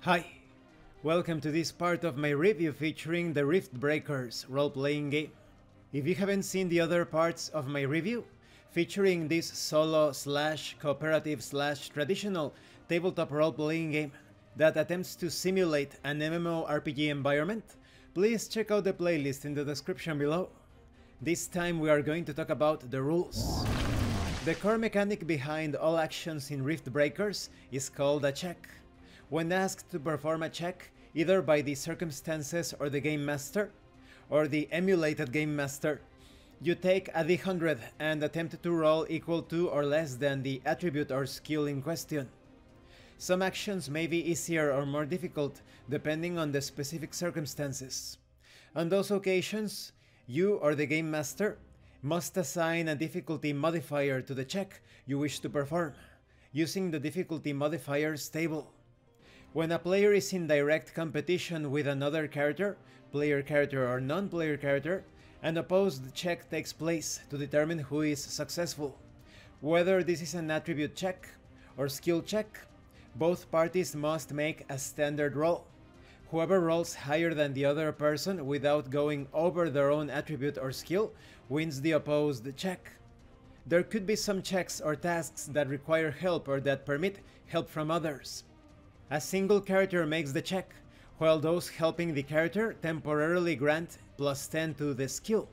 Hi! Welcome to this part of my review featuring the Riftbreakers role-playing game. If you haven't seen the other parts of my review, featuring this solo/cooperative/traditional tabletop role-playing game that attempts to simulate an MMORPG environment, please check out the playlist in the description below. This time we are going to talk about the rules. The core mechanic behind all actions in Riftbreakers is called a check. When asked to perform a check, either by the circumstances or the game master, or the emulated game master, you take a d100 and attempt to roll equal to or less than the attribute or skill in question. Some actions may be easier or more difficult depending on the specific circumstances. On those occasions, you or the game master must assign a difficulty modifier to the check you wish to perform, using the difficulty modifiers table. When a player is in direct competition with another character, player character or non-player character, an opposed check takes place to determine who is successful. Whether this is an attribute check or skill check, both parties must make a standard roll. Whoever rolls higher than the other person without going over their own attribute or skill wins the opposed check. There could be some checks or tasks that require help or that permit help from others. A single character makes the check, while those helping the character temporarily grant +10 to the skill.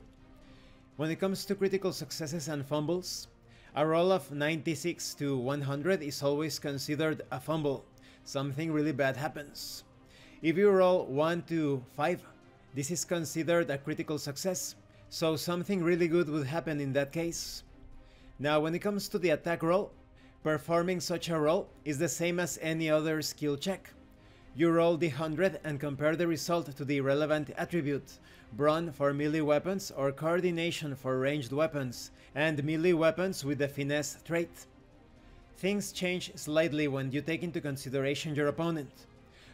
When it comes to critical successes and fumbles, a roll of 96 to 100 is always considered a fumble. Something really bad happens. If you roll 1 to 5, this is considered a critical success, so something really good would happen in that case. Now when it comes to the attack roll, performing such a roll is the same as any other skill check. You roll the 100 and compare the result to the relevant attribute, brawn for melee weapons or coordination for ranged weapons, and melee weapons with the finesse trait. Things change slightly when you take into consideration your opponent.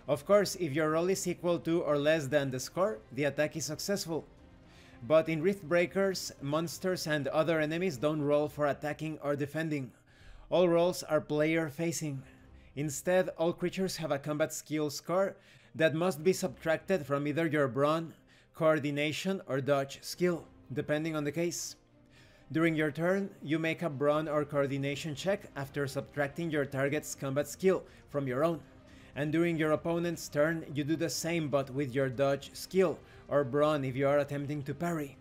Of course, if your roll is equal to or less than the score, the attack is successful. But in Riftbreakers, monsters and other enemies don't roll for attacking or defending. All rolls are player-facing. Instead, all creatures have a combat skill score that must be subtracted from either your brawn, coordination, or dodge skill, depending on the case. During your turn, you make a brawn or coordination check after subtracting your target's combat skill from your own. And during your opponent's turn, you do the same but with your dodge skill, or brawn if you are attempting to parry.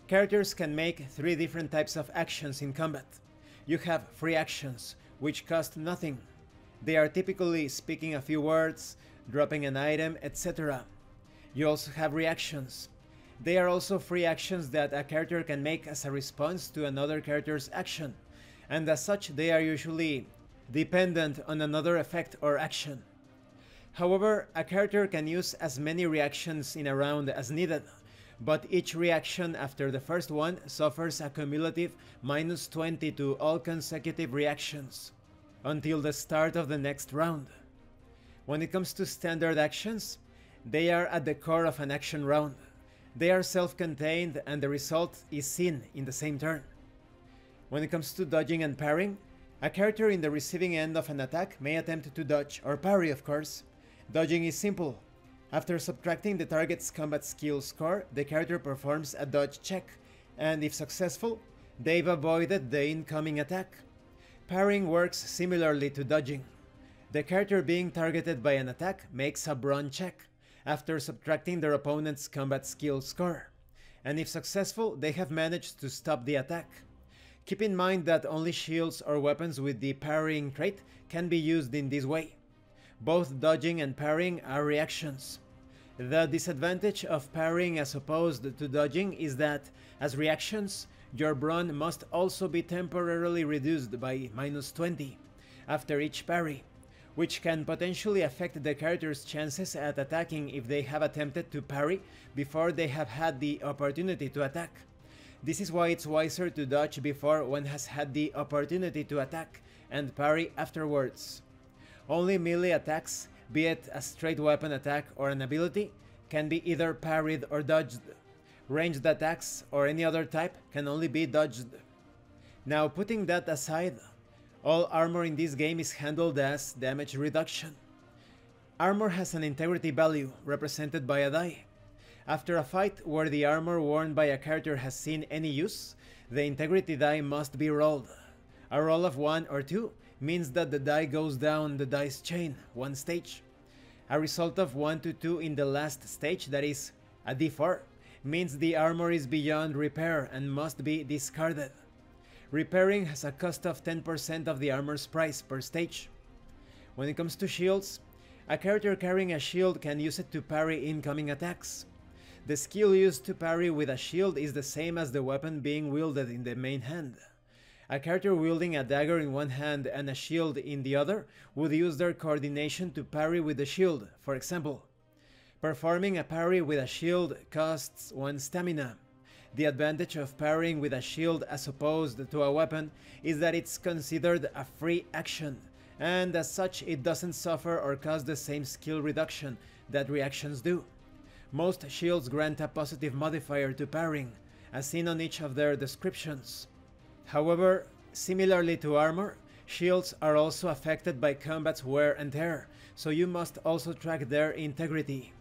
Characters can make 3 different types of actions in combat. You have free actions, which cost nothing. They are typically speaking a few words, dropping an item, etc. You also have reactions. They are also free actions that a character can make as a response to another character's action, and as such they are usually dependent on another effect or action. However, a character can use as many reactions in a round as needed, but each reaction after the first one suffers a cumulative -20 to all consecutive reactions, until the start of the next round. When it comes to standard actions, they are at the core of an action round. They are self-contained and the result is seen in the same turn. When it comes to dodging and parrying, a character in the receiving end of an attack may attempt to dodge, or parry of course. Dodging is simple. After subtracting the target's combat skill score, the character performs a dodge check, and if successful, they've avoided the incoming attack. Parrying works similarly to dodging. The character being targeted by an attack makes a brawn check, after subtracting their opponent's combat skill score, and if successful, they have managed to stop the attack. Keep in mind that only shields or weapons with the parrying trait can be used in this way. Both dodging and parrying are reactions. The disadvantage of parrying as opposed to dodging is that, as reactions, your brawn must also be temporarily reduced by -20 after each parry, which can potentially affect the character's chances at attacking if they have attempted to parry before they have had the opportunity to attack. This is why it's wiser to dodge before one has had the opportunity to attack, and parry afterwards. Only melee attacks, be it a straight weapon attack or an ability, can be either parried or dodged. Ranged attacks or any other type can only be dodged. Now putting that aside, all armor in this game is handled as damage reduction. Armor has an integrity value, represented by a die. After a fight where the armor worn by a character has seen any use, the integrity die must be rolled. A roll of 1 or 2 means that the die goes down the dice chain, one stage. A result of 1 to 2 in the last stage, that is, a d4, means the armor is beyond repair and must be discarded. Repairing has a cost of 10% of the armor's price per stage. When it comes to shields, a character carrying a shield can use it to parry incoming attacks. The skill used to parry with a shield is the same as the weapon being wielded in the main hand. A character wielding a dagger in one hand and a shield in the other would use their coordination to parry with the shield, for example. Performing a parry with a shield costs 1 stamina. The advantage of parrying with a shield as opposed to a weapon is that it's considered a free action, and as such it doesn't suffer or cause the same skill reduction that reactions do. Most shields grant a positive modifier to parrying, as seen on each of their descriptions. However, similarly to armor, shields are also affected by combat's wear and tear, so you must also track their integrity.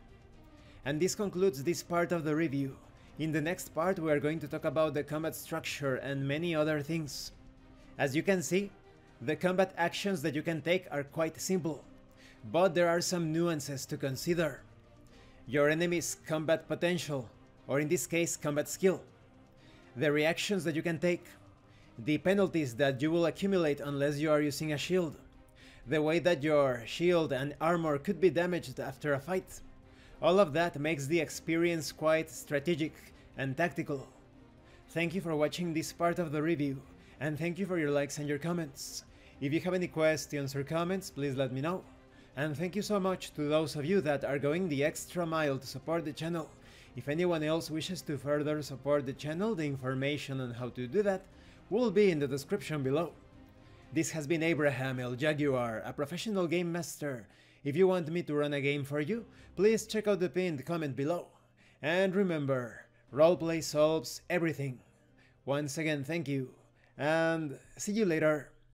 And this concludes this part of the review. In the next part we are going to talk about the combat structure and many other things. As you can see, the combat actions that you can take are quite simple, but there are some nuances to consider. Your enemy's combat potential, or in this case combat skill, the reactions that you can take, the penalties that you will accumulate unless you are using a shield, the way that your shield and armor could be damaged after a fight. All of that makes the experience quite strategic and tactical. Thank you for watching this part of the review, and thank you for your likes and your comments. If you have any questions or comments, please let me know. And thank you so much to those of you that are going the extra mile to support the channel. If anyone else wishes to further support the channel, the information on how to do that will be in the description below. This has been Abraham El Jaguar, a professional game master. If you want me to run a game for you, please check out the pinned comment below. And remember, roleplay solves everything. Once again, thank you, and see you later.